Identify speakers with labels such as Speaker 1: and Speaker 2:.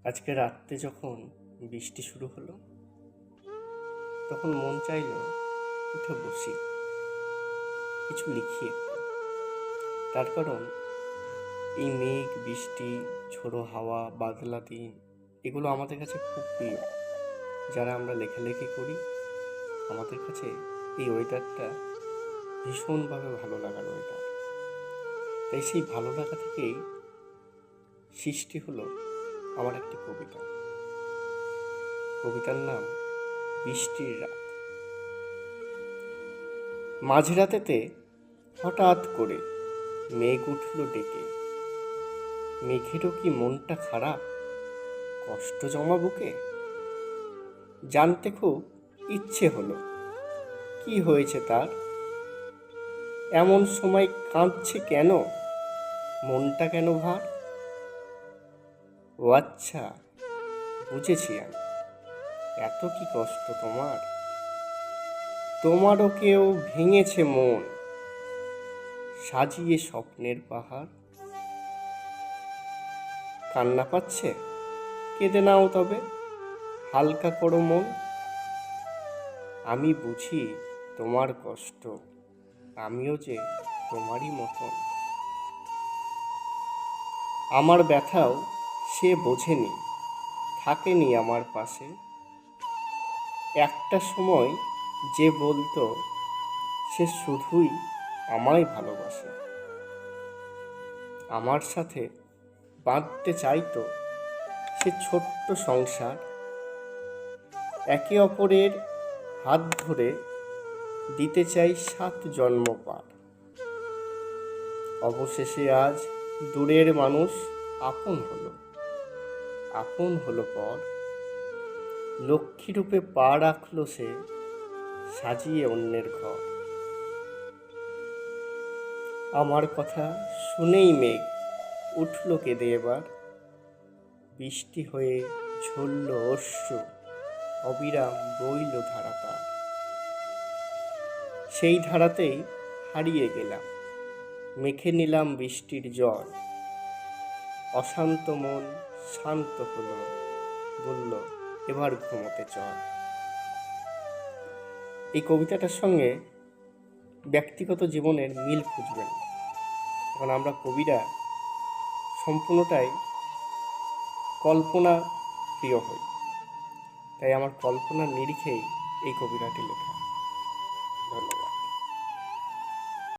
Speaker 1: আজকে রাত্রে যখন বৃষ্টি শুরু হলো, তখন মন চাইল উঠে বসি, কিছু লিখি একটু। তার কারণ এই মেঘ, বৃষ্টি, ঝোড়ো হাওয়া, বাদলা দিন, এগুলো আমাদের কাছে খুব প্রিয়। যারা আমরা লেখালেখি করি, আমাদের কাছে এই ওয়েদারটা ভীষণভাবে ভালো লাগার ওয়েদার। তাই সেই ভালো লাগা থেকেই সৃষ্টি হলো আমার একটি কবিতা। কবিতার নাম বৃষ্টির রাত। মাঝরাতেতে হঠাৎ করে মেঘ উঠল ডেকে। মেঘেরও কি মনটা খারাপ, কষ্ট জমা বুকে? জানতে খুব ইচ্ছে হলো কি হয়েছে তার, এমন সময় কাঁদছে কেন, মনটা কেন ভার? ও আচ্ছা, বুঝেছি আমি, এত কি কষ্ট তোমার। তোমারও কেউ ভেঙেছে মন, সাজিয়ে স্বপ্নের পাহাড়। কান্না পাচ্ছে, কেঁদে নাও তবে, হালকা করো মন। আমি বুঝি তোমার কষ্ট, আমিও যে তোমারই মতন। আমার ব্যথাও সে বোঝেনি, থাকেনি আমার পাশে। একটা সময় যে বলতো সে শুধুই আমায় ভালোবাসে, আমার সাথে বাঁধতে চাইতো সে ছোট্ট সংসার। একে অপরের হাত ধরে দিতে চাই 7 জন্ম পার। অবশেষে আজ দূরের মানুষ আপন হলো পর। লক্ষ্মীরূপে পা রাখলো সে, সাজিয়ে অন্যের ঘর। আমার কথা শুনেই মেঘ উঠল কেঁদে এবার। বৃষ্টি হয়ে ঝরল অশ্রু, অবিরাম বইল ধারাতা। সেই ধারাতেই হারিয়ে গেলাম, মেখে নিলাম বৃষ্টির জল। অশান্ত মন শান্ত হলো, বলল এবার ঘুমোতে চল। এই কবিতাটার সঙ্গে ব্যক্তিগত জীবনের মিল খুঁজবেন, কারণ আমরা কবিরা সম্পূর্ণটাই কল্পনা প্রিয় হই। তাই আমার কল্পনার নিরিখেই এই কবিতাটি লেখা।